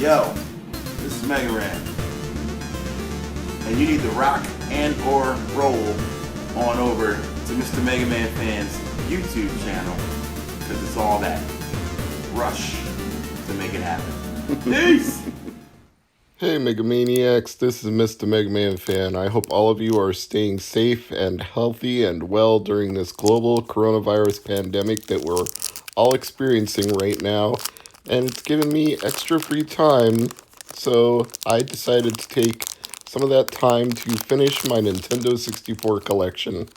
Yo, this is MegaManFan, and you need to rock and or roll on over to Mr. MegaManFan's YouTube channel, because it's all that rush to make it happen. Peace! Hey Megamaniacs, this is Mr. MegaManFan. I hope all of you are staying safe and healthy and well during this global coronavirus pandemic that we're all experiencing right now. And it's given me extra free time, so I decided to take some of that time to finish my Nintendo 64 collection.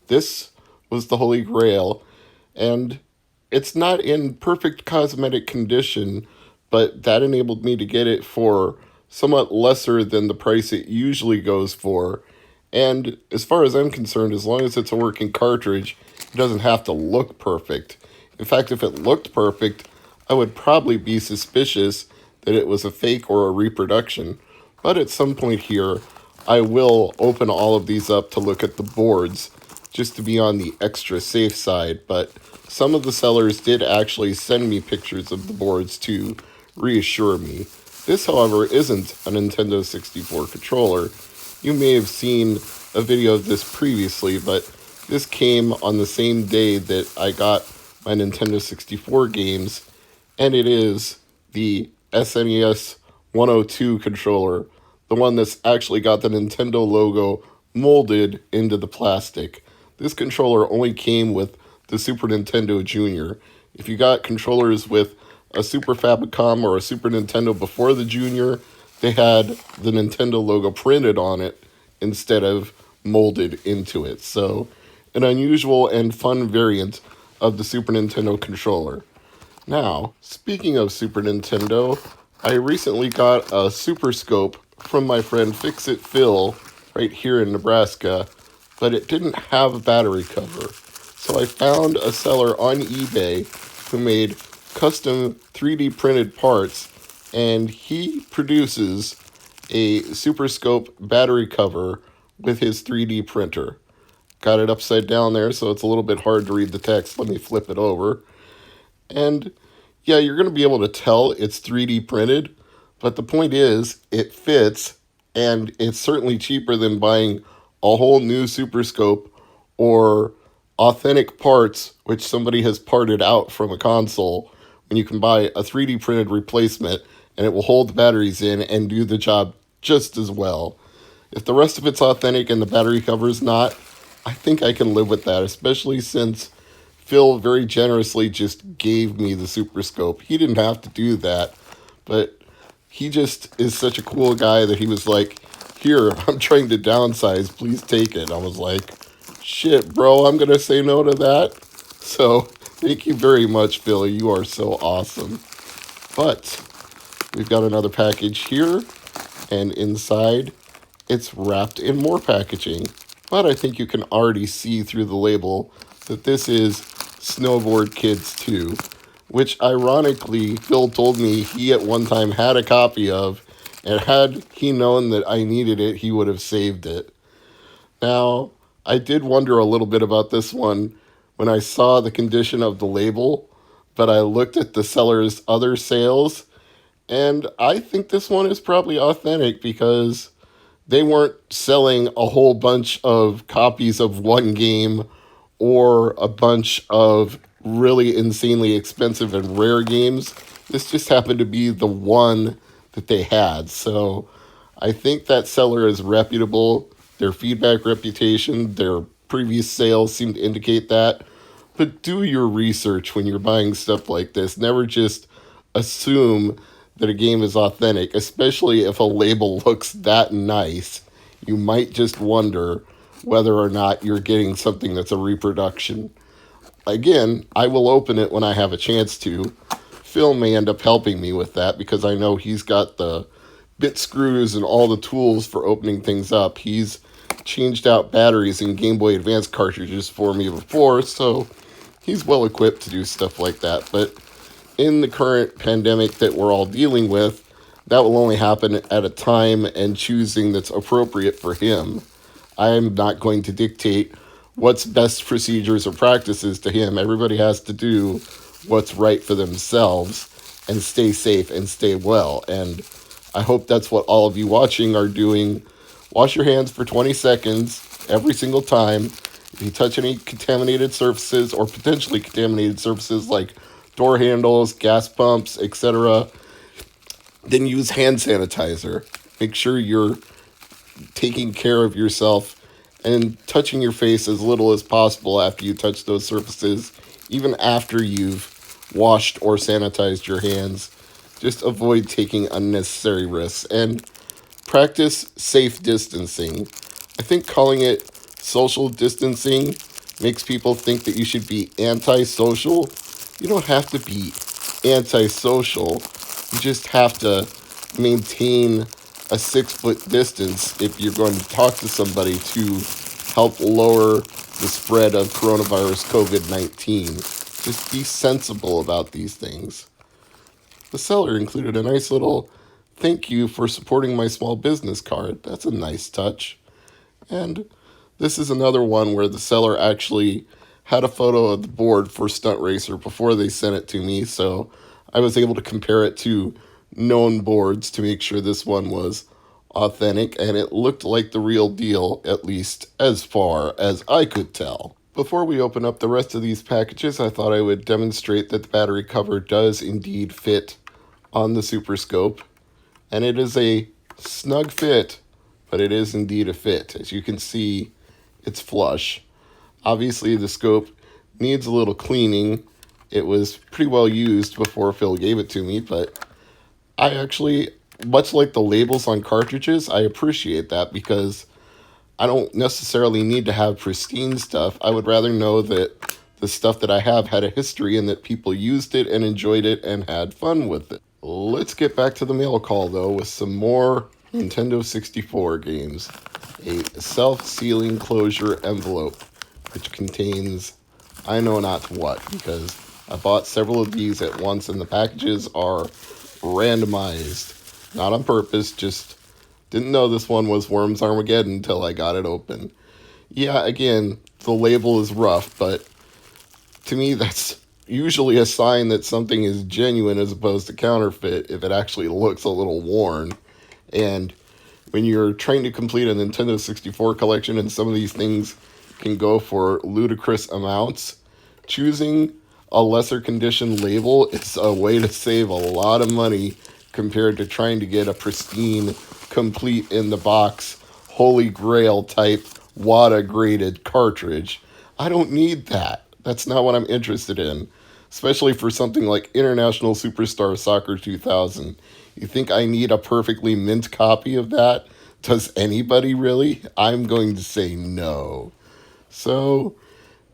This was the Holy Grail, and it's not in perfect cosmetic condition, but that enabled me to get it for somewhat lesser than the price it usually goes for. And as far as I'm concerned, as long as it's a working cartridge, it doesn't have to look perfect. In fact, if it looked perfect, I would probably be suspicious that it was a fake or a reproduction. But at some point here, I will open all of these up to look at the boards, just to be on the extra safe side. But some of the sellers did actually send me pictures of the boards to reassure me. This, however, isn't a Nintendo 64 controller. You may have seen a video of this previously, but this came on the same day that I got my Nintendo 64 games, and it is the SNES 102 controller, the one that's actually got the Nintendo logo molded into the plastic. This controller only came with the Super Nintendo Junior. If you got controllers with a Super Famicom or a Super Nintendo before the Junior, they had the Nintendo logo printed on it instead of molded into it. So, an unusual and fun variant of the Super Nintendo controller. Now, speaking of Super Nintendo, I recently got a Super Scope from my friend Fix-It Phil right here in Nebraska, but it didn't have a battery cover. So I found a seller on eBay who made custom 3D printed parts, and he produces a Super Scope battery cover with his 3D printer. Got it upside down there, so it's a little bit hard to read the text. Let me flip it over. And yeah, you're going to be able to tell it's 3D printed, but the point is, it fits, and it's certainly cheaper than buying a whole new Super Scope or authentic parts which somebody has parted out from a console, when you can buy a 3D printed replacement and it will hold the batteries in and do the job just as well. If the rest of it's authentic and the battery cover is not, I think I can live with that, especially since Phil very generously just gave me the Super Scope. He didn't have to do that, but he just is such a cool guy that he was like, here, I'm trying to downsize, please take it. I was like, shit, bro, I'm going to say no to that. So, thank you very much, Phil. You are so awesome. But we've got another package here, and inside, it's wrapped in more packaging. But I think you can already see through the label that this is Snowboard Kids 2, which ironically, Phil told me he at one time had a copy of, and had he known that I needed it, he would have saved it. Now, I did wonder a little bit about this one when I saw the condition of the label, but I looked at the seller's other sales, and I think this one is probably authentic because they weren't selling a whole bunch of copies of one game or a bunch of really insanely expensive and rare games. This just happened to be the one that they had. So I think that seller is reputable. Their feedback reputation, their previous sales seem to indicate that. But do your research when you're buying stuff like this. Never just assume that a game is authentic, especially if a label looks that nice. You might just wonder whether or not you're getting something that's a reproduction. Again, I will open it when I have a chance to. Phil may end up helping me with that because I know he's got the bit screws and all the tools for opening things up. He's changed out batteries in Game Boy Advance cartridges for me before, so he's well equipped to do stuff like that. But in the current pandemic that we're all dealing with, that will only happen at a time and choosing that's appropriate for him. I'm not going to dictate what's best procedures or practices to him. Everybody has to do what's right for themselves. and stay safe and stay well. And I hope that's what all of you watching are doing. Wash your hands for 20 seconds every single time. If you touch any contaminated surfaces or potentially contaminated surfaces like door handles, gas pumps, etc., then use hand sanitizer. Make sure you're taking care of yourself and touching your face as little as possible after you touch those surfaces, even after you've washed or sanitized your hands. Just avoid taking unnecessary risks and practice safe distancing. I think calling it social distancing makes people think that you should be antisocial. You don't have to be antisocial. You just have to maintain a 6 foot distance if you're going to talk to somebody to help lower the spread of coronavirus COVID-19. Just be sensible about these things. The seller included a nice little thank you for supporting my small business card. That's a nice touch. And this is another one where the seller actually had a photo of the board for Stunt Racer before they sent it to me, so I was able to compare it to known boards to make sure this one was authentic, and it looked like the real deal, at least as far as I could tell. Before we open up the rest of these packages, I thought I would demonstrate that the battery cover does indeed fit on the Super Scope, and it is a snug fit, but it is indeed a fit. As you can see, it's flush. Obviously, the scope needs a little cleaning. It was pretty well used before Phil gave it to me, but I actually, much like the labels on cartridges, I appreciate that because I don't necessarily need to have pristine stuff. I would rather know that the stuff that I have had a history and that people used it and enjoyed it and had fun with it. Let's get back to the mail call, though, with some more Nintendo 64 games. A self-sealing closure envelope, which contains I know not what, because I bought several of these at once and the packages are randomized. Not on purpose, just didn't know this one was Worms Armageddon until I got it open. Yeah, again, the label is rough, but to me that's usually a sign that something is genuine as opposed to counterfeit if it actually looks a little worn. And when you're trying to complete a Nintendo 64 collection and some of these things can go for ludicrous amounts, choosing a lesser condition label is a way to save a lot of money compared to trying to get a pristine, complete in the box, holy grail type WADA graded cartridge. I don't need that. That's not what I'm interested in, especially for something like International Superstar Soccer 2000. You think I need a perfectly mint copy of that? Does anybody really? I'm going to say no. So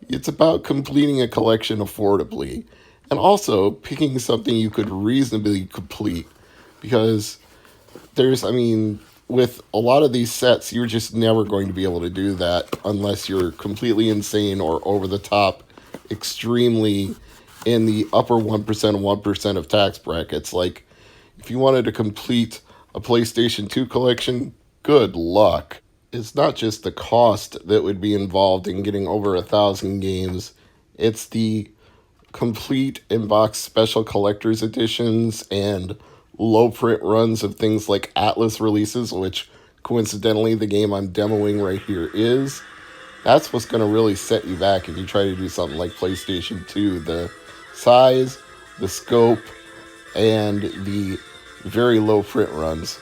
it's about completing a collection affordably and also picking something you could reasonably complete, because with a lot of these sets, you're just never going to be able to do that unless you're completely insane or over the top, extremely in the upper 1% 1% of tax brackets. Like, if you wanted to complete a PlayStation 2 collection, good luck. It's not just the cost that would be involved in getting over 1,000 games. It's the complete in-box special collector's editions and low print runs of things like Atlas releases, which coincidentally the game I'm demoing right here is. That's what's going to really set you back if you try to do something like PlayStation 2. The size, the scope, and the very low print runs.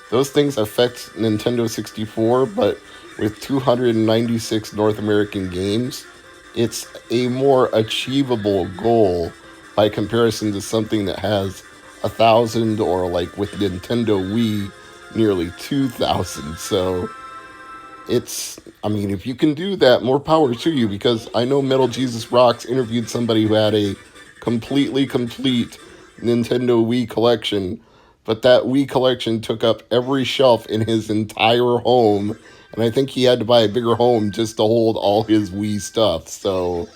Those things affect Nintendo 64, but with 296 North American games, it's a more achievable goal by comparison to something that has 1,000, or like with Nintendo Wii, nearly 2,000. So if you can do that, more power to you, because I know Metal Jesus Rocks interviewed somebody who had a completely complete Nintendo Wii collection, but that Wii collection took up every shelf in his entire home, and I think he had to buy a bigger home just to hold all his Wii stuff. So,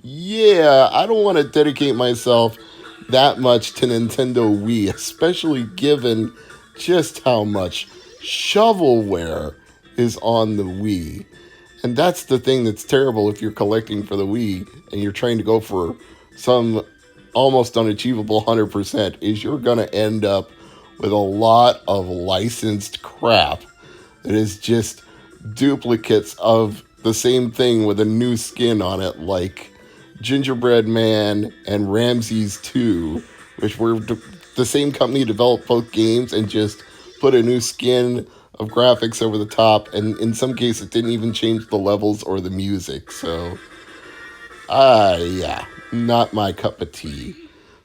yeah, I don't want to dedicate myself that much to Nintendo Wii, especially given just how much shovelware is on the Wii. And that's the thing that's terrible if you're collecting for the Wii and you're trying to go for some almost unachievable 100% is you're going to end up with a lot of licensed crap that is just duplicates of the same thing with a new skin on it, like Gingerbread Man and Ramses 2, which were the same company developed both games and just put a new skin of graphics over the top, and in some cases it didn't even change the levels or the music. So yeah, not my cup of tea.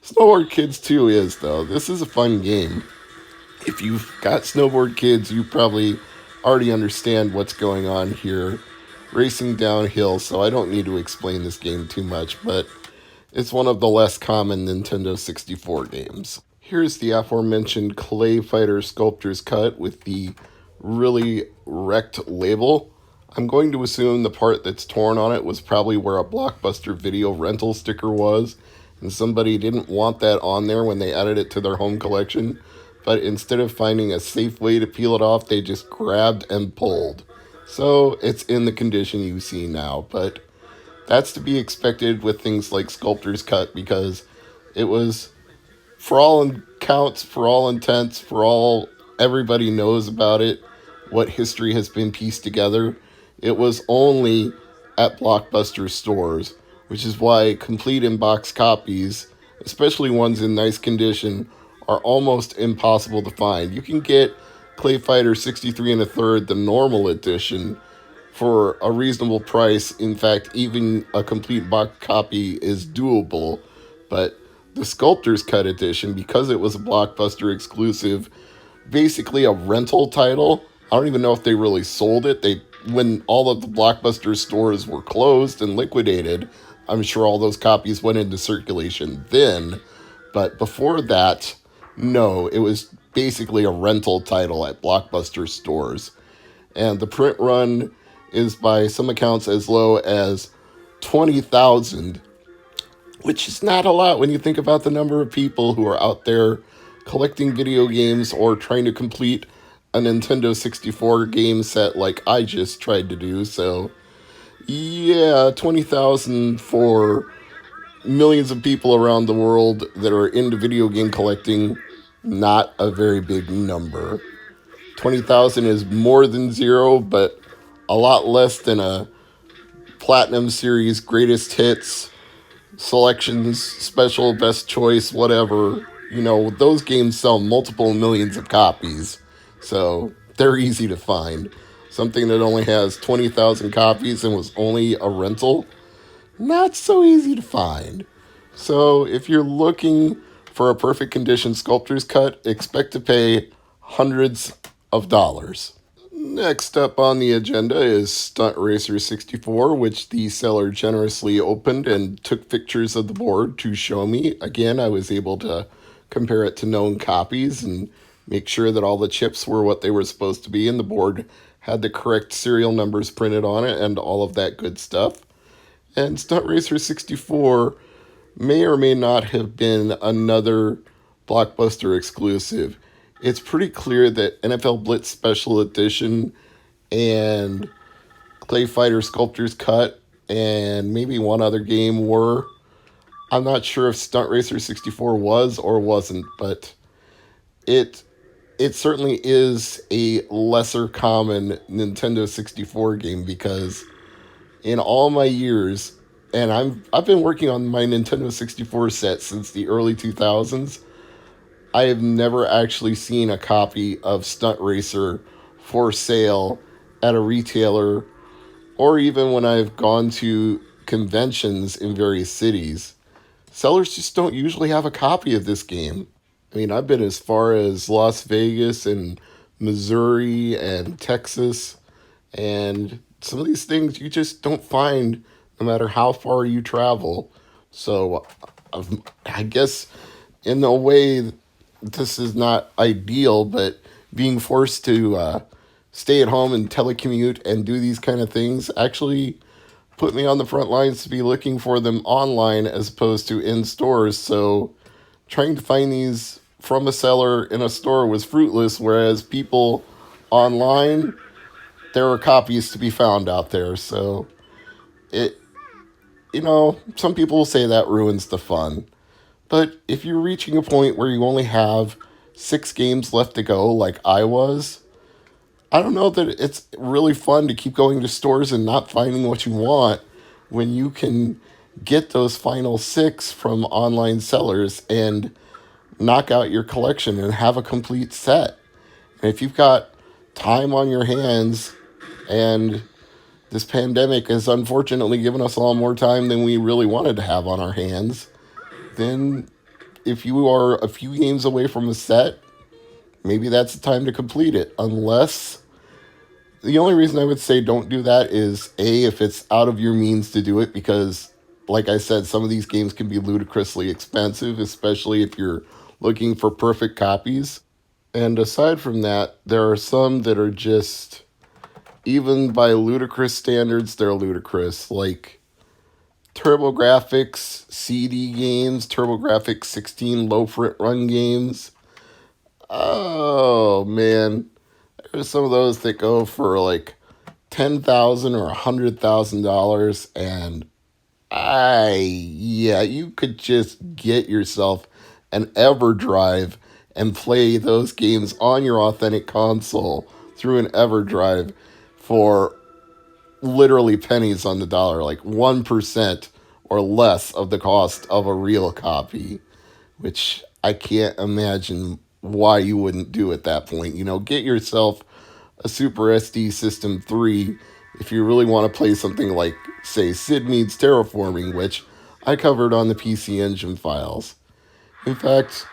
Snowboard Kids 2 is, though. This is a fun game. If you've got Snowboard Kids, you probably already understand what's going on here. Racing downhill, so I don't need to explain this game too much, but it's one of the less common Nintendo 64 games. Here's the aforementioned Clay Fighter Sculptor's Cut with the really wrecked label. I'm going to assume the part that's torn on it was probably where a Blockbuster video rental sticker was, and somebody didn't want that on there when they added it to their home collection, but instead of finding a safe way to peel it off, they just grabbed and pulled. So it's in the condition you see now, but that's to be expected with things like Sculptor's Cut, because it was, for all counts, for all intents, for all everybody knows about it, what history has been pieced together, it was only at Blockbuster stores, which is why complete in-box copies, especially ones in nice condition, are almost impossible to find. You can get Clay Fighter 63 1/3, the normal edition, for a reasonable price. In fact, even a complete box copy is doable, but the Sculptor's Cut edition, because it was a Blockbuster exclusive, basically a rental title. I don't even know if they really sold it. When all of the Blockbuster stores were closed and liquidated, I'm sure all those copies went into circulation then, but before that, no, it was basically a rental title at Blockbuster stores. And the print run is by some accounts as low as 20,000, which is not a lot when you think about the number of people who are out there collecting video games or trying to complete a Nintendo 64 game set like I just tried to do. So yeah, 20,000 for millions of people around the world that are into video game collecting, not a very big number. 20,000 is more than zero, but a lot less than a Platinum Series Greatest Hits, Selections, Special, Best Choice, whatever. You know, those games sell multiple millions of copies, so they're easy to find. Something that only has 20,000 copies and was only a rental, not so easy to find. So if you're looking for a perfect condition Sculptor's Cut, expect to pay hundreds of dollars. Next up on the agenda is Stunt Racer 64, which the seller generously opened and took pictures of the board to show me. Again, I was able to compare it to known copies and make sure that all the chips were what they were supposed to be, and the board had the correct serial numbers printed on it and all of that good stuff. And Stunt Racer 64 may or may not have been another Blockbuster exclusive. It's pretty clear that NFL Blitz Special Edition and Clay Fighter Sculptor's Cut and maybe one other game were. I'm not sure if Stunt Racer 64 was or wasn't, but it certainly is a lesser common Nintendo 64 game, because in all my years, and I've been working on my Nintendo 64 set since the early 2000s, I have never actually seen a copy of Stunt Racer for sale at a retailer, or even when I've gone to conventions in various cities. Sellers just don't usually have a copy of this game. I mean, I've been as far as Las Vegas and Missouri and Texas, and some of these things you just don't find no matter how far you travel. So I guess in a way this is not ideal, but being forced to stay at home and telecommute and do these kind of things actually put me on the front lines to be looking for them online as opposed to in stores. So trying to find these from a seller in a store was fruitless, whereas people online, there are copies to be found out there. So some people will say that ruins the fun. But if you're reaching a point where you only have 6 games left to go, like I was, I don't know that it's really fun to keep going to stores and not finding what you want when you can get those final 6 from online sellers and knock out your collection and have a complete set. And if you've got time on your hands, and this pandemic has unfortunately given us all more time than we really wanted to have on our hands, then if you are a few games away from a set, maybe that's the time to complete it. Unless, the only reason I would say don't do that is A, if it's out of your means to do it, because like I said, some of these games can be ludicrously expensive, especially if you're looking for perfect copies. And aside from that, there are some that are just, even by ludicrous standards, they're ludicrous. Like TurboGrafx CD games, TurboGrafx 16 low frit run games. Oh man, there's some of those that go for like $10,000 or $100,000, and yeah, you could just get yourself an EverDrive and play those games on your authentic console through an EverDrive for literally pennies on the dollar, like 1% or less of the cost of a real copy, which I can't imagine why you wouldn't do at that point. You know, get yourself a Super SD System 3 if you really want to play something like, say, Sid Meets Terraforming, which I covered on the PC Engine files. In fact,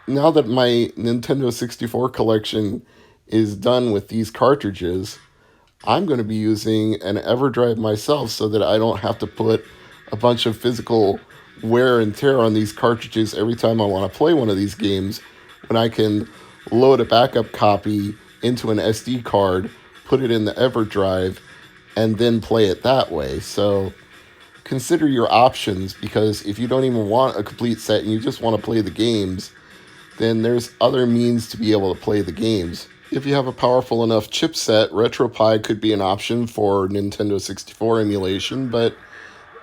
now that my Nintendo 64 collection is done with these cartridges, I'm going to be using an EverDrive myself so that I don't have to put a bunch of physical wear and tear on these cartridges every time I want to play one of these games, when I can load a backup copy into an SD card, put it in the EverDrive, and then play it that way. So consider your options, because if you don't even want a complete set and you just want to play the games, then there's other means to be able to play the games. If you have a powerful enough chipset, RetroPie could be an option for Nintendo 64 emulation, but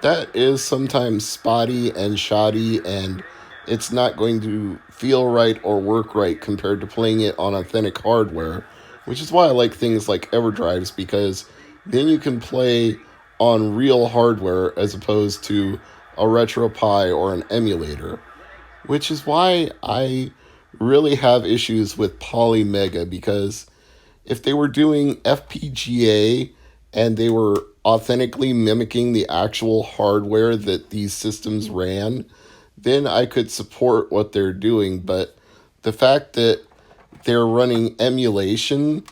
that is sometimes spotty and shoddy, and it's not going to feel right or work right compared to playing it on authentic hardware, which is why I like things like EverDrives, because then you can play on real hardware as opposed to a RetroPie or an emulator, which is why I really have issues with Polymega, because if they were doing FPGA and they were authentically mimicking the actual hardware that these systems ran, then I could support what they're doing. But the fact that they're running emulation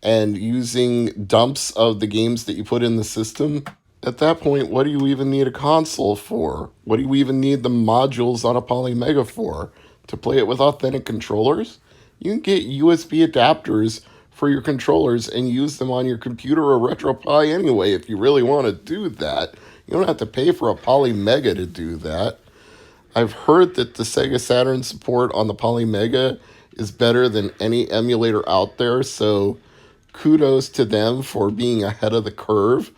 and using dumps of the games that you put in the system, at that point, what do you even need a console for? What do you even need the modules on a Polymega for? To play it with authentic controllers? You can get USB adapters for your controllers and use them on your computer or RetroPie anyway if you really want to do that. You don't have to pay for a Polymega to do that. I've heard that the Sega Saturn support on the Polymega is better than any emulator out there, so kudos to them for being ahead of the curve.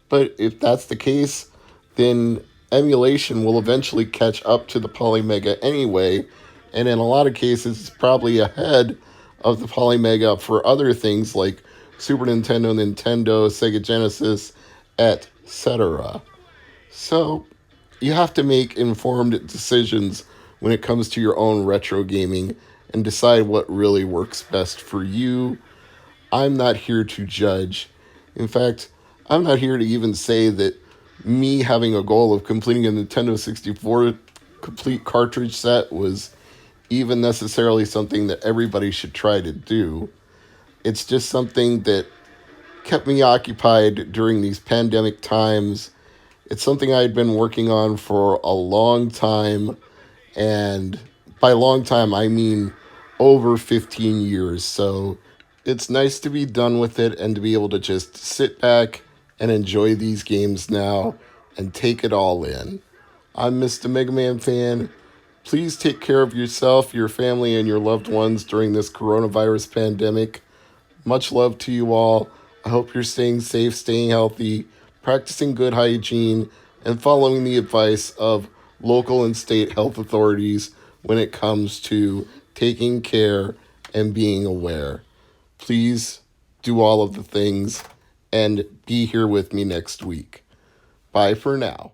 But if that's the case, then emulation will eventually catch up to the Polymega anyway, and in a lot of cases, it's probably ahead of the Polymega for other things like Super Nintendo, Nintendo, Sega Genesis, etc. So you have to make informed decisions when it comes to your own retro gaming and decide what really works best for you. I'm not here to judge. In fact, I'm not here to even say that me having a goal of completing a Nintendo 64 complete cartridge set was even necessarily something that everybody should try to do. It's just something that kept me occupied during these pandemic times. It's something I had been working on for a long time, and by long time I mean over 15 years. So it's nice to be done with it and to be able to just sit back and enjoy these games now and take it all in. I'm Mr. MegaManFan. Please take care of yourself, your family, and your loved ones during this coronavirus pandemic. Much love to you all. I hope you're staying safe, staying healthy, practicing good hygiene, and following the advice of local and state health authorities when it comes to taking care and being aware. Please do all of the things and be here with me next week. Bye for now.